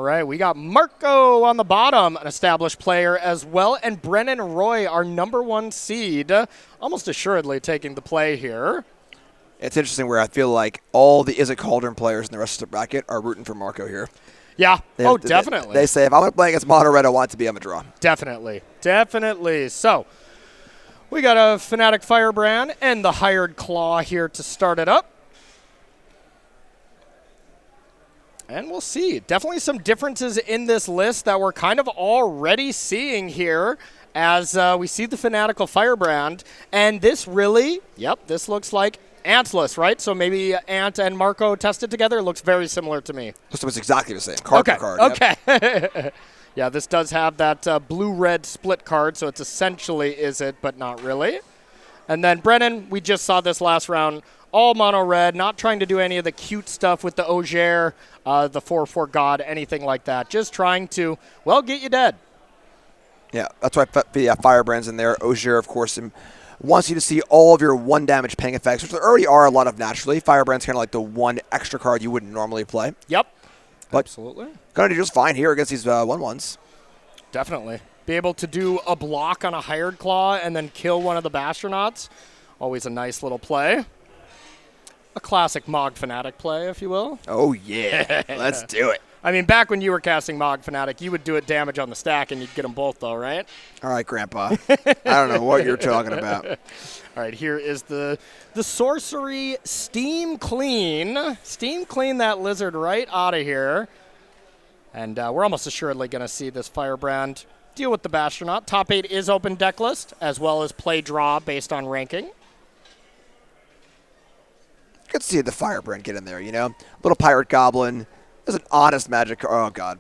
right, we got Marco on the bottom, an established player as well, and Brennan Roy, our #1 seed, almost assuredly taking the play here. It's interesting where I feel like all the Izzet Cauldron players in the rest of the bracket are rooting for Marco here. Yeah. Definitely. They say, if I'm going to play against Mono Red, I want it to be on the draw. Definitely. So, we got a Fnatic Firebrand and the Hired Claw here to start it up. And we'll see. Definitely some differences in this list that we're kind of already seeing here as we see the Fanatical Firebrand. And this really, this looks like Antsless, right? So maybe Ant and Marco tested together. It looks very similar to me. This was exactly the same. Card for card. Okay. Yep. Yeah, this does have that blue-red split card, so it's essentially Izzet, but not really. And then Brennan, we just saw this last round, all mono-red, not trying to do any of the cute stuff with the Ogier, the 4/4 God, anything like that. Just trying to, well, get you dead. Yeah, that's why Firebrand's in there. Ogier, of course, wants you to see all of your 1 damage ping effects, which there already are a lot of naturally. Firebrand's kind of like the 1 extra card you wouldn't normally play. Yep. But absolutely. Going to do just fine here against these 1/1s. Definitely. Be able to do a block on a Hired Claw and then kill one of the Bastronauts. Always a nice little play. A classic Mog Fnatic play, if you will. Oh, yeah. Let's do it. I mean, back when you were casting Mog Fnatic, you would do it damage on the stack and you'd get them both, though, right? All right, Grandpa. I don't know what you're talking about. All right, here is the sorcery Steam Clean. Steam Clean that lizard right out of here. And we're almost assuredly going to see this Firebrand deal with the Bastronaut. Top 8 is open deck list, as well as play draw based on ranking. Good to see the Firebrand get in there, you know? Little Pirate Goblin. It was an honest magic card. Oh, God.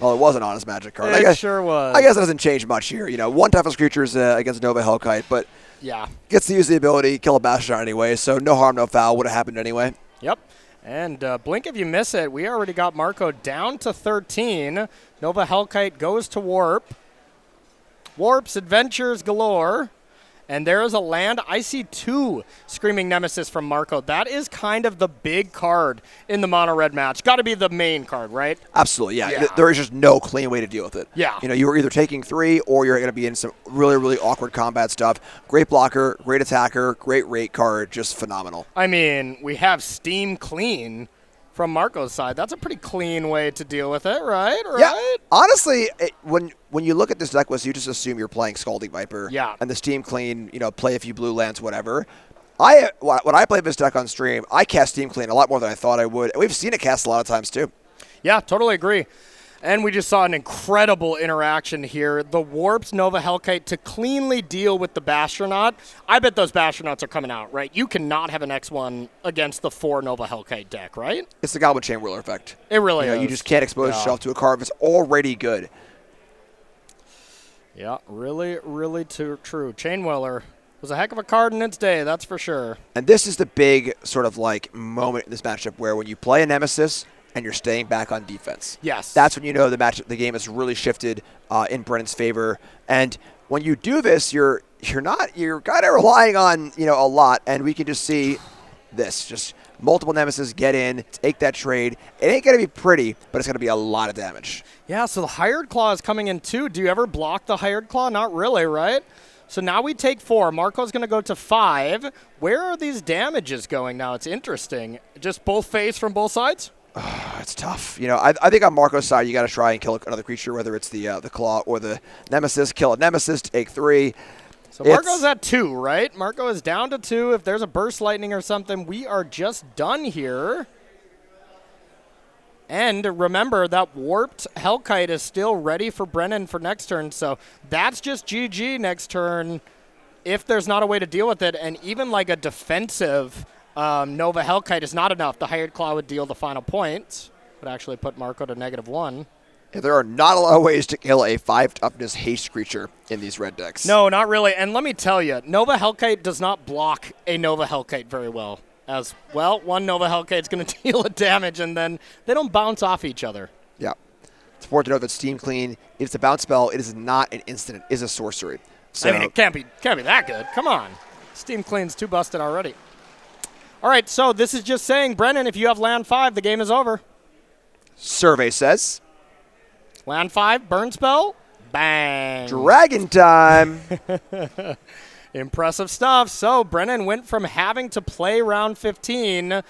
Well, it was an honest magic card. It sure was. I guess it doesn't change much here. You know, 1 toughness creatures against Nova Hellkite, but yeah, gets to use the ability, kill a Bastion anyway, so no harm, no foul. Would have happened anyway. Yep. And blink if you miss it. We already got Marco down to 13. Nova Hellkite goes to Warp. Warp's adventures galore. And there is a land. I see 2 Screaming Nemesis from Marco. That is kind of the big card in the mono-red match. Got to be the main card, right? Absolutely, yeah. There is just no clean way to deal with it. Yeah. You know, you were either taking 3 or you're going to be in some really, really awkward combat stuff. Great blocker, great attacker, great rate card, just phenomenal. I mean, we have Steam Clean from Marco's side. That's a pretty clean way to deal with it, right? Yeah. Honestly, when you look at this deck list, you just assume you're playing Scalding Viper. Yeah. And the Steam Clean, you know, play a few blue lands, whatever. When I played this deck on stream, I cast Steam Clean a lot more than I thought I would. And we've seen it cast a lot of times, too. Yeah, totally agree. And we just saw an incredible interaction here. The Warp's Nova Hellkite to cleanly deal with the Bastronaut. I bet those Bastronauts are coming out, right? You cannot have an X1 against the 4 Nova Hellkite deck, right? It's the Goblin Chain Whirler effect. It really is. You just can't expose yourself to a card that's already good. Yeah, really, really true. Chain Whirler was a heck of a card in its day, that's for sure. And this is the big sort of like moment in this matchup where when you play a Nemesis and you're staying back on defense. Yes. That's when you know the game has really shifted in Brennan's favor. And when you do this, you're kind of relying on, you know, a lot. And we can just see this, just multiple Nemesis get in, take that trade. It ain't going to be pretty, but it's going to be a lot of damage. Yeah, so the Hired Claw is coming in too. Do you ever block the Hired Claw? Not really, right? So now we take 4. Marco's going to go to 5. Where are these damages going now? It's interesting. Just both face from both sides? It's tough. You know, I think on Marco's side, you got to try and kill another creature, whether it's the Claw or the Nemesis. Kill a Nemesis, take 3. So Marco's at 2, right? Marco is down to 2. If there's a Burst Lightning or something, we are just done here. And remember, that Warped Hellkite is still ready for Brennan for next turn, so that's just GG next turn if there's not a way to deal with it. And even like a defensive Nova Hellkite is not enough. The Hired Claw would deal the final points. Would actually put Marco to -1. Yeah, there are not a lot of ways to kill a 5 toughness haste creature in these red decks. No, not really. And let me tell you, Nova Hellkite does not block a Nova Hellkite very well. As well, one Nova Hellkite is going to deal a damage, and then they don't bounce off each other. Yeah. It's important to note that Steam Clean, it's a bounce spell. It is not an instant. It is a sorcery. So I mean, it can't be that good. Come on. Steam Clean's too busted already. All right, so this is just saying, Brennan, if you have land 5, the game is over. Survey says. Land 5, burn spell, bang. Dragon time. Impressive stuff. So Brennan went from having to play round 15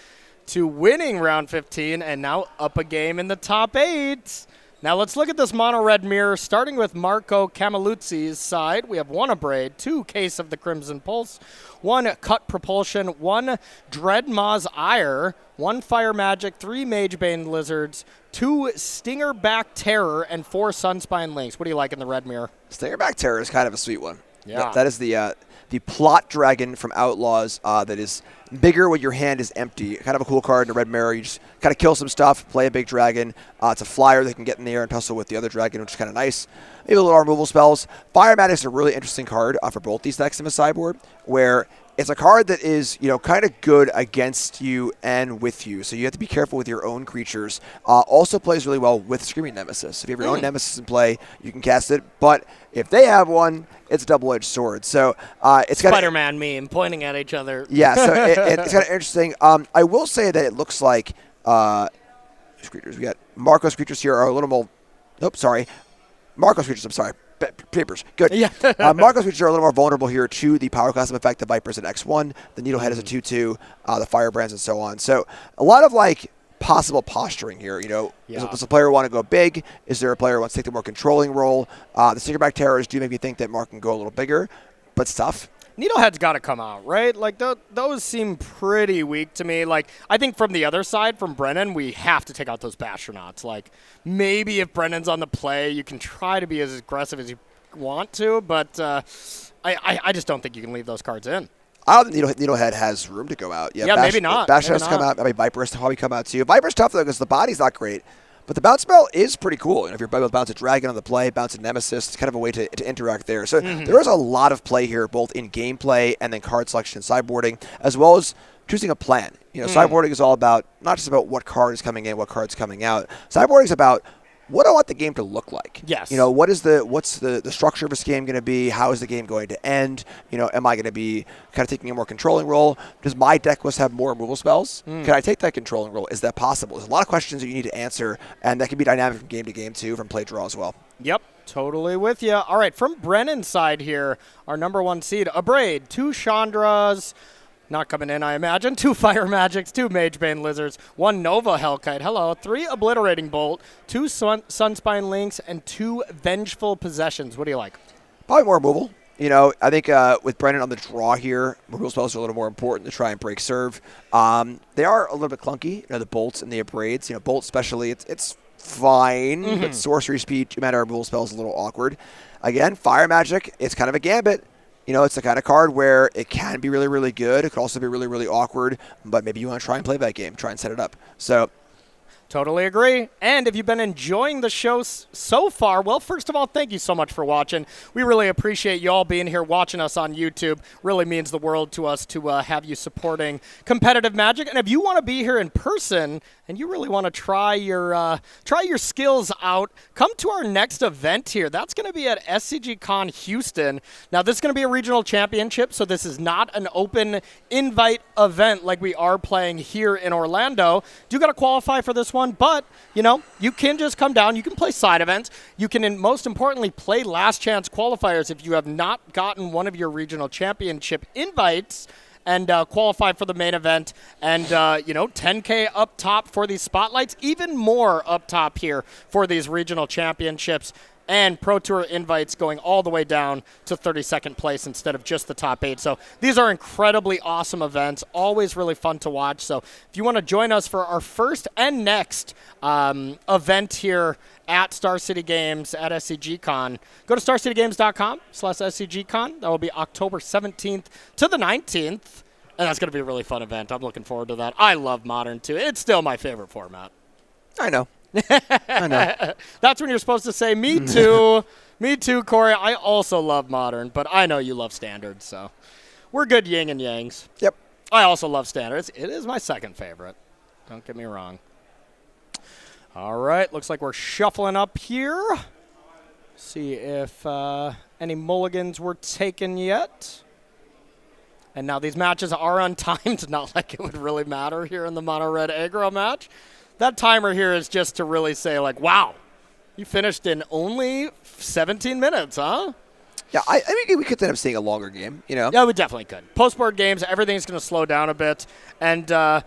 to winning round 15 and now up a game in the top 8. Now let's look at this mono-red mirror, starting with Marco Cammilluzzi's side. We have 1 Abrade, 2 Case of the Crimson Pulse, 1 Cut Propulsion, 1 Dreadmaw's Ire, 1 Fire Magic, 3 Magebane Lizards, 2 Stingerback Terror, and 4 Sunspine Links. What do you like in the red mirror? Stingerback Terror is kind of a sweet one. Yeah. That is the plot dragon from Outlaws that is bigger when your hand is empty. Kind of a cool card in a red mirror. You just kind of kill some stuff, play a big dragon. It's a flyer that can get in the air and tussle with the other dragon, which is kind of nice. Maybe a little removal spells. Fire Magic is a really interesting card for both these decks in the sideboard, where it's a card that is, kind of good against you and with you. So you have to be careful with your own creatures. Also plays really well with Screaming Nemesis. If you have your own Nemesis in play, you can cast it. But if they have one, it's a double-edged sword. So it's got Spider-Man meme pointing at each other. Yeah, so it's kind of interesting. I will say that it looks like creatures. We got Marco's creatures here are a little more. Nope, sorry. Marco's creatures. I'm sorry. Papers. Good. Yeah. Marco's creatures are a little more vulnerable here to the power custom effect. The Viper's an X1. The Needlehead is a 2/2. The Firebrands and so on. So a lot of possible posturing here. Does a player want to go big? Is there a player who wants to take the more controlling role? The Stingerback Terrors do make me think that Mark can go a little bigger, but it's tough. Needlehead's got to come out, right? Those seem pretty weak to me. I think from the other side, from Brennan, we have to take out those Bastronauts. Maybe if Brennan's on the play, you can try to be as aggressive as you want to, but I just don't think you can leave those cards in. I don't think Needlehead has room to go out. Yeah, maybe not. Bash has to come out. Viper has to probably come out too. Viper's tough, though, because the body's not great. But the bounce spell is pretty cool. If you're able to bounce a dragon on the play, bounce a nemesis, it's kind of a way to interact there. So there is a lot of play here, both in gameplay and then card selection and sideboarding, as well as choosing a plan. Sideboarding is all about, not just about what card is coming in, what card's coming out. Sideboarding is about what I want the game to look like. Yes. What's the structure of this game going to be? How is the game going to end? Am I going to be kind of taking a more controlling role? Does my deck list have more removal spells? Can I take that controlling role? Is that possible? There's a lot of questions that you need to answer, and that can be dynamic from game to game too, from play draw as well. Yep, totally with you. All right, from Brennan's side here, our number 1 seed, Abrade, 2 Chandras, not coming in, I imagine. 2 Fire Magics, 2 Magebane Lizards, 1 Nova Hellkite, hello, 3 Obliterating Bolt, 2 Sunspine Links, and 2 Vengeful Possessions. What do you like? Probably more removal. I think with Brennan on the draw here, removal spells are a little more important to try and break serve. They are a little bit clunky, the bolts and the abrades. Bolt especially, it's fine, but sorcery speed, matter of removal spells is a little awkward. Again, Fire Magic, it's kind of a gambit. It's the kind of card where it can be really, really good. It could also be really, really awkward, but maybe you want to try and play that game, try and set it up. So, totally agree. And if you've been enjoying the show so far, well, first of all, thank you so much for watching. We really appreciate you all being here watching us on YouTube. Really means the world to us to have you supporting competitive Magic. And if you want to be here in person and you really want to try your skills out, come to our next event here. That's going to be at SCG Con Houston. Now, this is going to be a regional championship, so this is not an open invite event like we are playing here in Orlando. You got to qualify for this one, but, you can just come down. You can play side events. You can, and most importantly, play last chance qualifiers if you have not gotten one of your regional championship invites and qualify for the main event. And, 10K up top for these spotlights, even more up top here for these regional championships. And Pro Tour invites going all the way down to 32nd place instead of just the top 8. So these are incredibly awesome events, always really fun to watch. So if you want to join us for our first and next event here at Star City Games at SCGCon, go to starcitygames.com/SCGCon. That will be October 17th to the 19th. And that's going to be a really fun event. I'm looking forward to that. I love Modern too. It's still my favorite format. I know. I know. That's when you're supposed to say, me too. Me too, Corey. I also love Modern, but I know you love Standard, so we're good yin and yangs. Yep. I also love Standards. It is my second favorite. Don't get me wrong. All right. Looks like we're shuffling up here. See if any mulligans were taken yet. And now these matches are untimed, not like it would really matter here in the mono-red aggro match. that timer here is just to really say, like, wow, you finished in only 17 minutes, huh? Yeah, I think we could end up seeing a longer game, you know? Yeah, we definitely could. Post-board games, everything's going to slow down a bit. And, I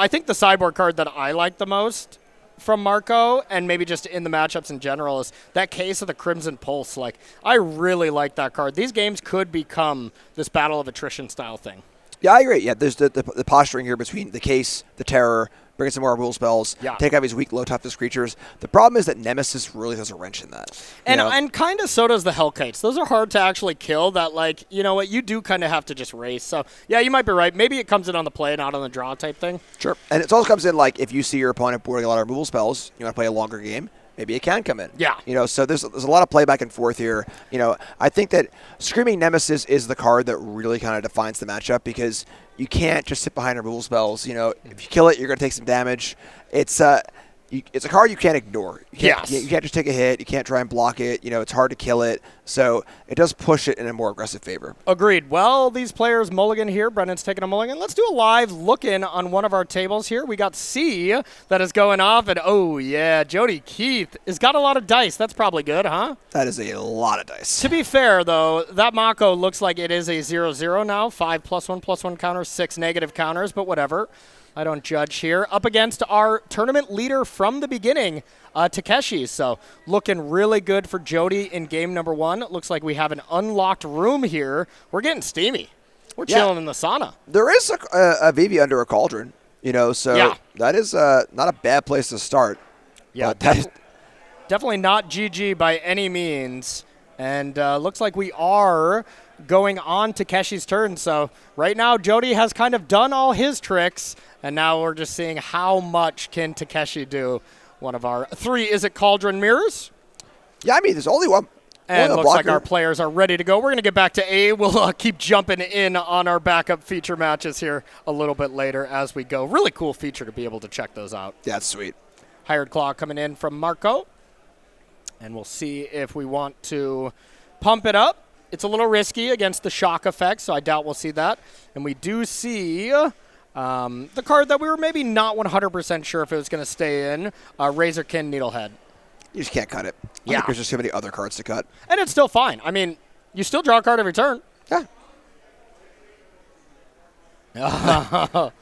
think the sideboard card that I like the most from Marco, and maybe just in the matchups in general, is that Case of the Crimson Pulse. Like, I really like that card. These games could become this battle of attrition style thing. Yeah, I agree. Yeah, there's the posturing here between the Case, the Terror, bring some more rule spells, take out these weak, low toughness creatures. The problem is that Nemesis really throws a wrench in that. And kind of so does the Hellkites. Those are hard to actually kill that, like, you know what, you do kind of have to just race. So, yeah, you might be right. Maybe it comes in on the play, not on the draw type thing. Sure. And it also comes in, like, if you see your opponent boarding a lot of removal spells, you want to play a longer game, maybe it can come in. Yeah. So there's a lot of play back and forth here. I think that Screaming Nemesis is the card that really kind of defines the matchup because you can't just sit behind removal spells. If you kill it, you're going to take some damage. It's a card you can't ignore. You can't just take a hit. You can't try and block it. It's hard to kill it. So it does push it in a more aggressive favor. Agreed. Well, these players mulligan here. Brennan's taking a mulligan. Let's do a live look-in on one of our tables here. We got C that is going off. And, oh, yeah, Jody Keith has got a lot of dice. That's probably good, huh? That is a lot of dice. To be fair, though, that Mako looks like it is a 0-0 now. 5 +1/+1 counters, 6 negative counters, but whatever. I don't judge here. Up against our tournament leader from the beginning, Takeshi. So looking really good for Jody in game number 1. Looks like we have an unlocked room here. We're getting steamy. We're chilling in the sauna. There is a VV under a cauldron, so that is not a bad place to start. Yeah, definitely not GG by any means. And looks like we are going on Takeshi's turn. So right now, Jody has kind of done all his tricks. And now we're just seeing how much can Takeshi do. One of our 3 Izzet Cauldron mirrors. Yeah, I mean, there's only one. And looks like our players are ready to go. We're going to get back to A. We'll keep jumping in on our backup feature matches here a little bit later as we go. Really cool feature to be able to check those out. That's sweet. Hired Claw coming in from Marco. And we'll see if we want to pump it up. It's a little risky against the shock effect, so I doubt we'll see that. And we do see the card that we were maybe not 100% sure if it was going to stay in, Razorkin Needlehead. You just can't cut it. I Yeah. think there's just too many other cards to cut. And it's still fine. I mean, you still draw a card every turn. Yeah.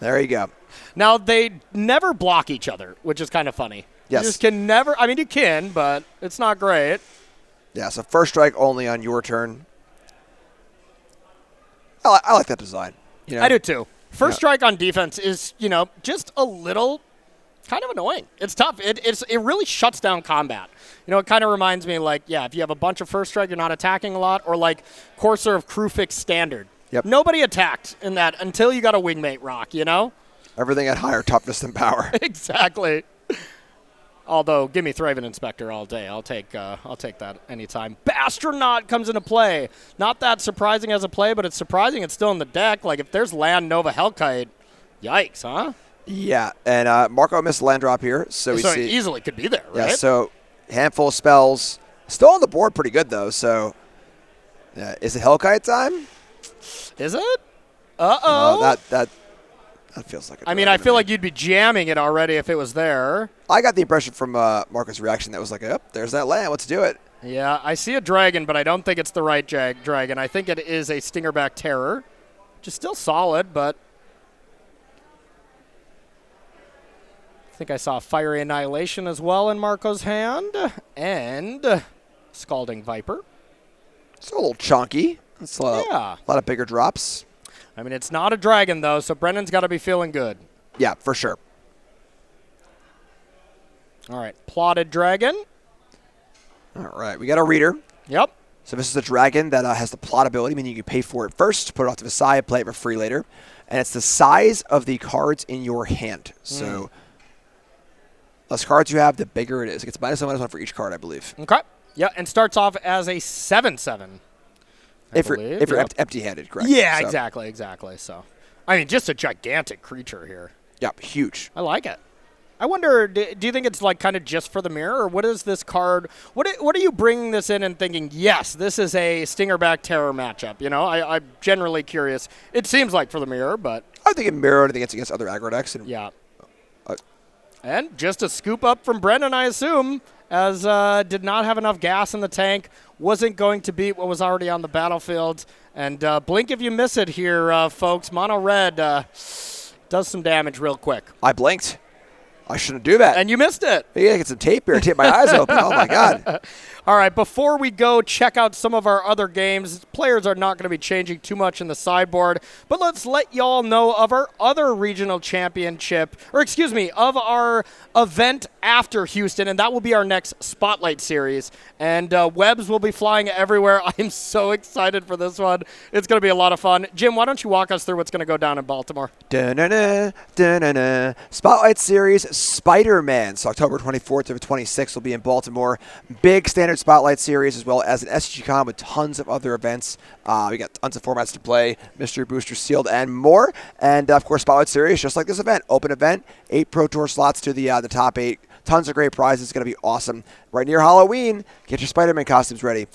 There you go. Now, they never block each other, which is kind of funny. Yes. You just can never, I mean, you can, but it's not great. Yeah, so first strike only on your turn. I like that design. I do too. First strike on defense is, just a little kind of annoying. It's tough. It really shuts down combat. It kind of reminds me if you have a bunch of first strike, you're not attacking a lot, or like Courser of Crewfix Standard. Yep. Nobody attacked in that until you got a Wingmate Rock, Everything at higher toughness than power. Exactly. Although, give me Thraven Inspector all day. I'll take that anytime. Bastronaut comes into play. Not that surprising as a play, but it's surprising it's still in the deck. Like, if there's land Nova Hellkite, yikes, huh? Yeah, and Marco missed land drop here, so we see. It easily could be there, right? Yeah, so handful of spells. Still on the board pretty good, though, so is it Hellkite time? Is it? Uh-oh. That feels like I feel like you'd be jamming it already if it was there. I got the impression from Marco's reaction that was like, oh, there's that land. Let's do it. Yeah, I see a dragon, but I don't think it's the right dragon. I think it is a Stingerback Terror, which is still solid, but I think I saw Fiery Annihilation as well in Marco's hand, and Scalding Viper. It's a little chunky. It's a lot of bigger drops. I mean, it's not a dragon, though, so Brennan's got to be feeling good. Yeah, for sure. All right, Plotted Dragon. All right, we got a reader. Yep. So this is a dragon that has the plot ability, meaning you can pay for it first, put it off to the side, play it for free later. And it's the size of the cards in your hand. So less cards you have, the bigger it is. It gets -1/-1 for each card, I believe. Okay. Yeah, and starts off as a 7/7. If you're empty-handed, correct. Yeah, so. Exactly. So, I mean, just a gigantic creature here. Yeah, huge. I like it. I wonder, do you think it's like kind of just for the mirror, or what is this card? What are you bringing this in and thinking, yes, this is a Stingerback Terror matchup? I'm generally curious. It seems like for the mirror, but I think it mirrored against other aggro decks. And, yeah. And just a scoop up from Brennan, I assume, as did not have enough gas in the tank, wasn't going to beat what was already on the battlefield. And blink if you miss it here, folks. Mono Red does some damage real quick. I blinked. I shouldn't do that. And you missed it. I gotta get some tape here. Tape my eyes open. Oh, my God. All right, before we go check out some of our other games, players are not going to be changing too much in the sideboard, but let's let y'all know of our other regional championship, of our event after Houston, and that will be our next Spotlight Series. And webs will be flying everywhere. I'm so excited for this one. It's going to be a lot of fun. Jim, why don't you walk us through what's going to go down in Baltimore? Da-na-na, da-na-na. Spotlight Series Spider-Man. So October 24th to the 26th will be in Baltimore. Big standard Spotlight Series, as well as an SGCon with tons of other events. We got tons of formats to play, Mystery Booster, Sealed, and more. And, of course, Spotlight Series, just like this event. Open event, 8 Pro Tour slots to the top 8. Tons of great prizes. It's going to be awesome. Right near Halloween, get your Spider-Man costumes ready.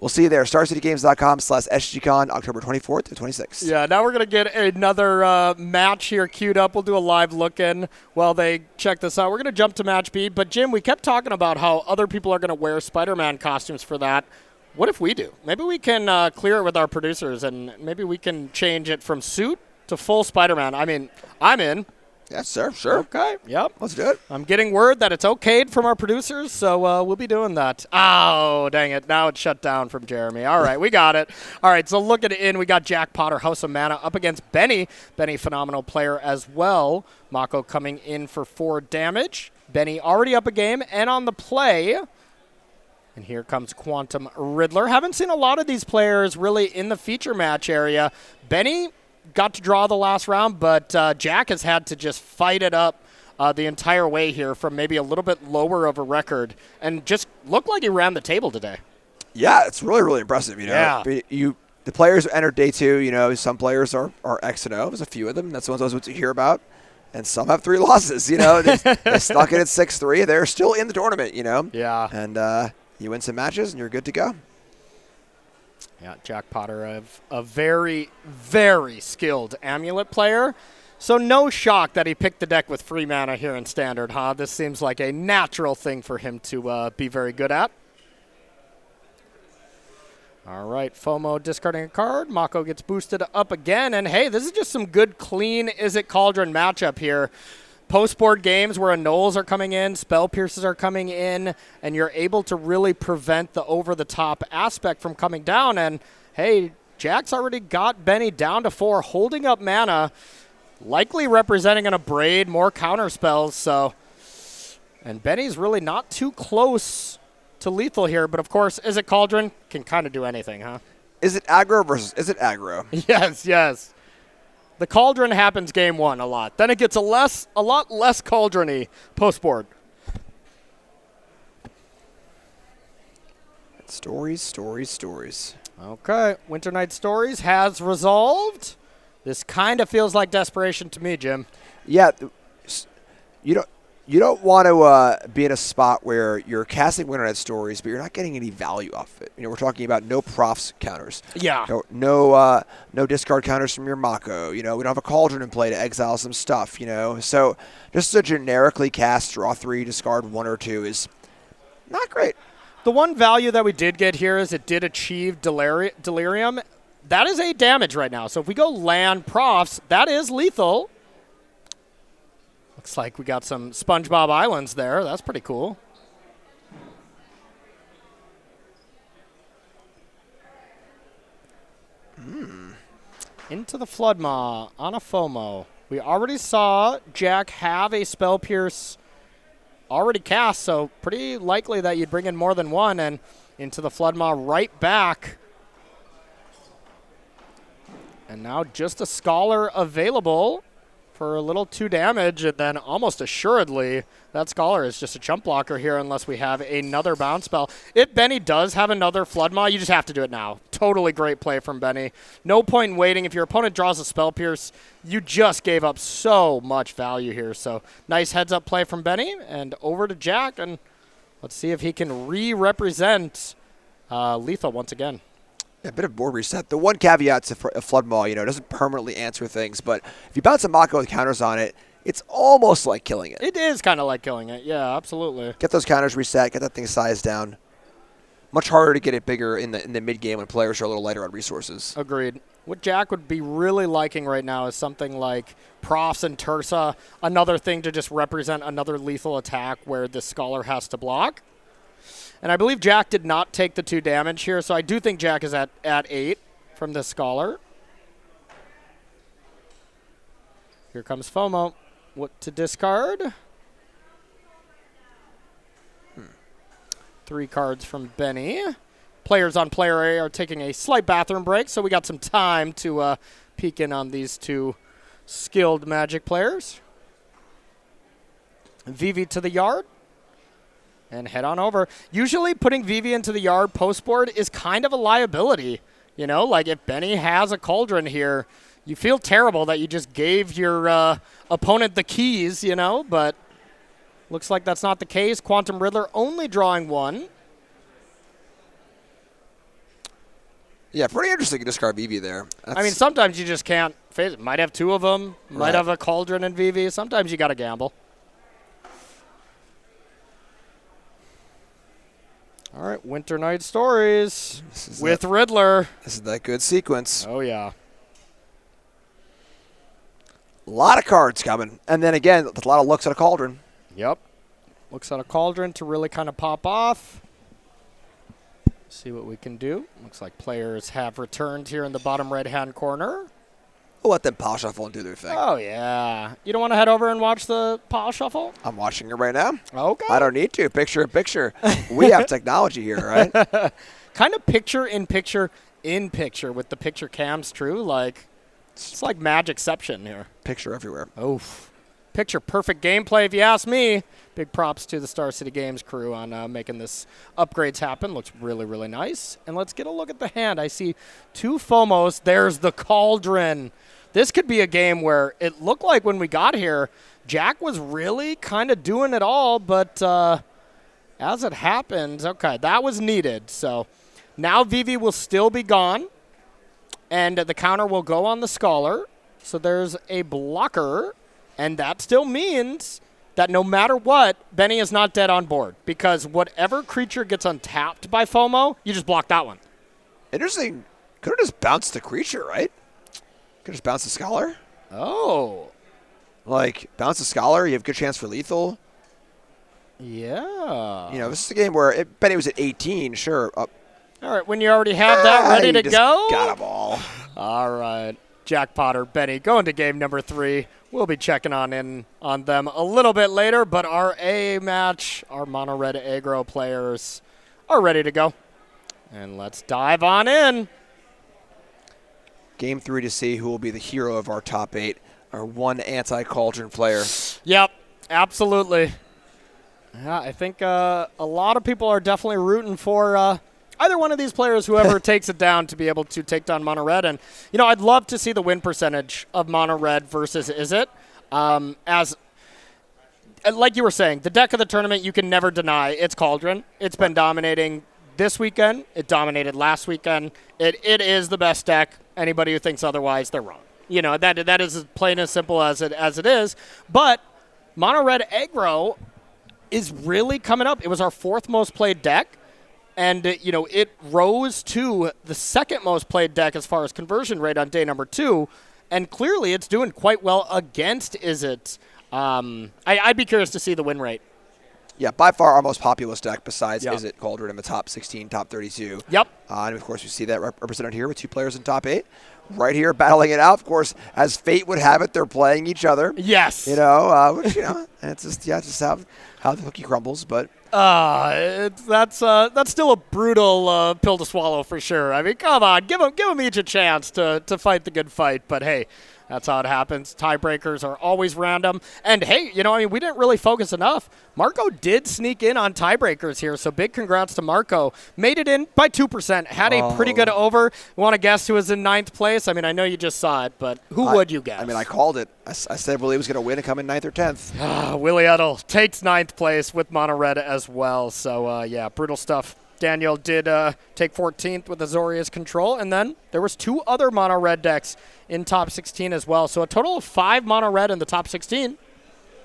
We'll see you there. StarCityGames.com/SGCon, October 24th to 26th. Yeah, now we're going to get another match here queued up. We'll do a live look-in while they check this out. We're going to jump to match B. But, Jim, we kept talking about how other people are going to wear Spider-Man costumes for that. What if we do? Maybe we can clear it with our producers, and maybe we can change it from suit to full Spider-Man. I mean, I'm in. Yes, sir. Sure. Okay. Yep. Let's do it. I'm getting word that it's okayed from our producers, so we'll be doing that. Oh, dang it. Now it's shut down from Jeremy. All right, we got it. All right, so look at it in. We got Jack Potter, House of Mana, up against Benny. Benny, phenomenal player as well. Mako coming in for 4 damage. Benny already up a game and on the play. And here comes Quantum Riddler. Haven't seen a lot of these players really in the feature match area. Benny got to draw the last round, but Jack has had to just fight it up the entire way here from maybe a little bit lower of a record and just looked like he ran the table today. Yeah, it's really, really impressive. Yeah. The players who entered day 2, some players are X and O. There's a few of them. That's one of those ones you hear about. And some have 3 losses, They stuck it at 6-3. They're still in the tournament, Yeah. And you win some matches, and you're good to go. Yeah, Jack Potter, a very, very skilled Amulet player. So no shock that he picked the deck with free mana here in Standard, huh? This seems like a natural thing for him to be very good at. All right, FOMO discarding a card. Mako gets boosted up again. And, hey, this is just some good, clean Izzet Cauldron matchup here. Post-board games where Anoles are coming in, Spell Pierces are coming in, and you're able to really prevent the over-the-top aspect from coming down. And, hey, Jack's already got Benny down to 4, holding up mana, likely representing an Abrade, more counter spells. So, and Benny's really not too close to lethal here. But, of course, Izzet Cauldron can kind of do anything, huh? Is it aggro versus is it aggro? Yes, yes. The Cauldron happens game 1 a lot. Then it gets a lot less Cauldron-y post-board. Stories, stories, stories. Okay, Winter Night Stories has resolved. This kind of feels like desperation to me, Jim. Yeah, you don't want to be in a spot where you're casting Winter Night Stories, but you're not getting any value off of it. We're talking about no profs counters. Yeah. No discard counters from your Mako. We don't have a Cauldron in play to exile some stuff. So just to generically cast draw 3, discard 1 or 2 is not great. The one value that we did get here is it did achieve Delirium. That is 8 damage right now. So if we go land profs, that is lethal. Looks like we got some SpongeBob Islands there. That's pretty cool. Into the Floodmaw on a FOMO. We already saw Jack have a Spell Pierce already cast, so pretty likely that you'd bring in more than one, and into the Floodmaw right back. And now just a Scholar available for a little 2 damage, and then almost assuredly that Scholar is just a chump blocker here unless we have another bounce spell. If Benny does have another Floodmaw, you just have to do it now. Totally great play from Benny. No point in waiting. If your opponent draws a Spell Pierce, you just gave up so much value here. So nice heads-up play from Benny, and over to Jack, and let's see if he can re-represent lethal once again. A bit of board reset. The one caveat to a Flood Maul, it doesn't permanently answer things, but if you bounce a Mako with counters on it, it's almost like killing it. It is kind of like killing it. Yeah, absolutely. Get those counters reset. Get that thing sized down. Much harder to get it bigger in the mid game when players are a little lighter on resources. Agreed. What Jack would be really liking right now is something like Profs and Tursa, another thing to just represent another lethal attack where the Scholar has to block. And I believe Jack did not take the 2 damage here, so I do think Jack is at 8 from the Scholar. Here comes FOMO. What to discard? 3 cards from Benny. Players on player A are taking a slight bathroom break, so we got some time to peek in on these 2 skilled Magic players. Vivi to the yard. And head on over. Usually putting Vivi into the yard post board is kind of a liability. You know, like if Benny has a Cauldron here, you feel terrible that you just gave your opponent the keys, you know, but looks like that's not the case. Quantum Riddler only drawing 1. Yeah, pretty interesting to discard Vivi there. I mean, sometimes you just can't face it. Might have 2 of them. Might Right. have a Cauldron and Vivi. Sometimes you got to gamble. All right, Winter Night Stories with Riddler. This is that good sequence. Oh, yeah. A lot of cards coming. And then again, a lot of looks at a Cauldron. Yep. Looks at a Cauldron to really kind of pop off. See what we can do. Looks like players have returned here in the bottom right-hand corner. We'll let them pile shuffle and do their thing. Oh, yeah. You don't want to head over and watch the pile shuffle? I'm watching it right now. Okay. I don't need to. Picture in picture. We have technology here, right? Kind of picture in picture in picture with the picture cams true. Like, it's like Magicception here. Picture everywhere. Oof. Picture perfect gameplay, if you ask me. Big props to the Star City Games crew on making this upgrades happen. Looks really, really nice. And let's get a look at the hand. I see 2 FOMOs. There's the Cauldron. This could be a game where it looked like when we got here, Jack was really kind of doing it all, but as it happened, okay, that was needed. So now Vivi will still be gone, and the counter will go on the Scholar. So there's a blocker, and that still means that no matter what, Benny is not dead on board, because whatever creature gets untapped by FOMO, you just block that one. Interesting. Could have just bounced the creature, right? Could have just bounced the Scholar. Oh. Like, bounce the Scholar, you have a good chance for lethal. Yeah. You know, this is a game where Benny was at 18, sure. All right, when you already have that ready to go. Got a ball. All right. Jack Potter, Benny, going to game number 3. We'll be checking in on them a little bit later, but our A match, our mono red aggro players are ready to go. And let's dive on in. Game 3 to see who will be the hero of our top 8. Our 1 anti-Cauldron player. Yep, absolutely. Yeah, I think a lot of people are definitely rooting for either one of these players, whoever takes it down, to be able to take down Mono Red. And, you know, I'd love to see the win percentage of Mono Red versus Izzet. As, like you were saying, the deck of the tournament, you can never deny it's Cauldron. It's been dominating this weekend. It dominated last weekend. It is the best deck. Anybody who thinks otherwise, they're wrong. You know, that is as plain and simple as it is. But Mono Red Aggro is really coming up. It was our 4th most played deck. And, you know, it rose to the 2nd most played deck as far as conversion rate on day number 2. And clearly it's doing quite well against Izzet. I'd be curious to see the win rate. Yeah, by far our most populous deck besides Yep. Izzet Cauldron in the top 16, top 32. Yep. And, of course, you see that represented here with 2 players in top 8. Right here battling it out. Of course, as fate would have it, they're playing each other. Yes. You know, which, you know, and it's just, yeah, just how the cookie crumbles. But that's still a brutal pill to swallow for sure. I mean, come on, give them each a chance to fight the good fight. But hey, that's how it happens. Tiebreakers are always random. And hey, you know, I mean, we didn't really focus enough. Marco did sneak in on tiebreakers here, so big congrats to Marco. Made it in by 2%. Had a pretty good over. You want to guess who was in 9th place? I mean, I know you just saw it, but who would you guess? I mean, I called it. I said Willie was going to win and come in 9th or 10th. Willie Edel takes 9th place with Mono Red as well. So, yeah, brutal stuff. Daniel did take 14th with Azorius Control, and then there was 2 other Mono Red decks in top 16 as well. So a total of 5 Mono Red in the top 16.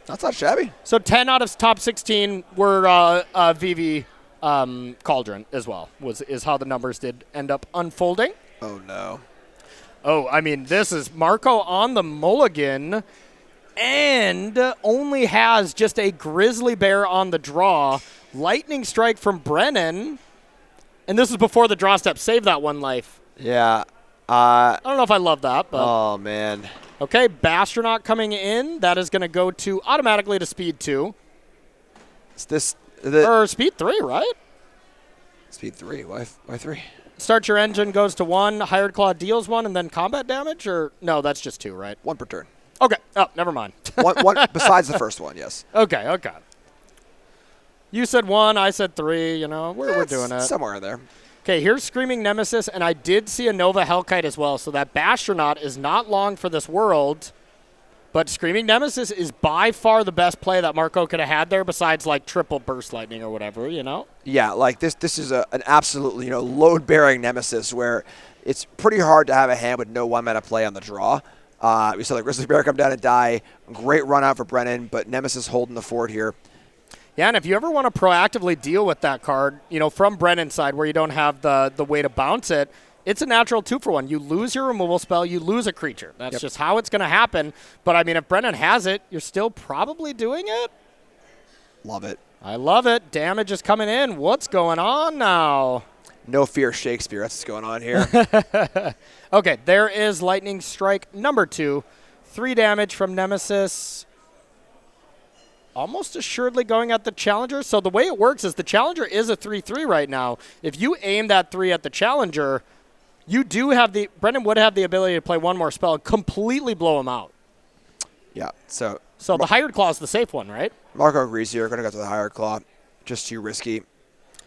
That's not shabby. So 10 out of top 16 were VV Cauldron as well, is how the numbers did end up unfolding. Oh, no. Oh, I mean, this is Marco on the mulligan and only has just a Grizzly Bear on the draw. Lightning Strike from Brennan. And this is before the draw step. Save that one life. Yeah. I don't know if I love that, but. Oh, man. Okay, Bastronaut coming in. That is going to go to automatically to speed 2. Or speed 3, right? Speed 3. Why 3? Start your engine goes to 1. Hired Claw deals 1, and then combat damage? Or no, that's just 2, right? 1 per turn. Okay. Oh, never mind. one besides the first one, yes. Okay. You said 1, I said 3. You know, we're doing it. Somewhere in there. Okay, here's Screaming Nemesis, and I did see a Nova Hellkite as well, so that Bastronaut is not long for this world, but Screaming Nemesis is by far the best play that Marco could have had there besides, like, triple Burst Lightning or whatever, you know? Yeah, like this is an absolutely, load-bearing Nemesis where it's pretty hard to have a hand with no one-mana play on the draw. We saw the Grizzly Bear come down and die. Great run out for Brennan, but Nemesis holding the fort here. Yeah, and if you ever want to proactively deal with that card, from Brennan's side where you don't have the way to bounce it, it's a natural 2-for-1. You lose your removal spell, you lose a creature. That's just how it's going to happen. But, I mean, if Brennan has it, you're still probably doing it. Love it. I love it. Damage is coming in. What's going on now? No fear Shakespeare. That's what's going on here. Okay, there is Lightning Strike number 2. 3 damage from Nemesis. Almost assuredly going at the Challenger. So the way it works is the Challenger is a 3/3 right now. If you aim that 3 at the Challenger, Brennan would have the ability to play one more spell and completely blow him out. Yeah, so the Hired Claw is the safe one, right? Marco agrees here. Going to go to the Hired Claw. Just too risky.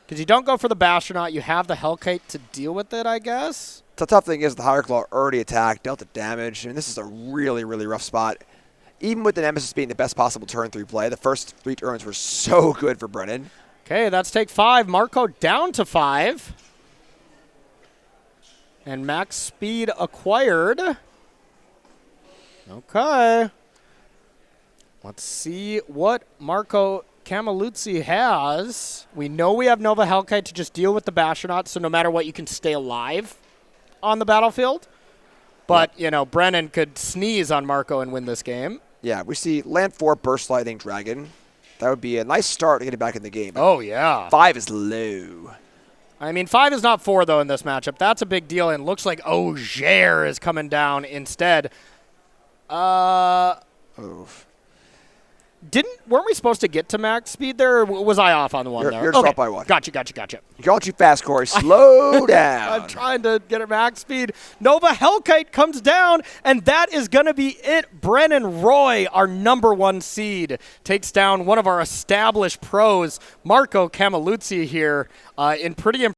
Because you don't go for the Bastronaut. You have the Hellkite to deal with it, I guess. The tough thing is the Hired Claw already attacked, dealt the damage. I mean, this is a really, really rough spot. Even with the Nemesis being the best possible turn 3 play, the first 3 turns were so good for Brennan. Okay, that's take 5. Marco down to 5. And max speed acquired. Okay. Let's see what Marco Cammilluzzi has. We know we have Nova Hellkite to just deal with the Bastronaut, so no matter what, you can stay alive on the battlefield. But, Brennan could sneeze on Marco and win this game. Yeah, we see land 4, Burst Lightning, Dragon. That would be a nice start to get it back in the game. Oh, yeah. 5 is low. I mean, 5 is not 4, though, in this matchup. That's a big deal, and looks like Ogier is coming down instead. Oof. Weren't we supposed to get to max speed there, or was I off on the one there? You're just off by 1. Gotcha. You call it too fast, Corey. Slow down. I'm trying to get it max speed. Nova Hellkite comes down, and that is going to be it. Brennan Roy, our number 1 seed, takes down one of our established pros, Marco Cammilluzzi here, in pretty impressive.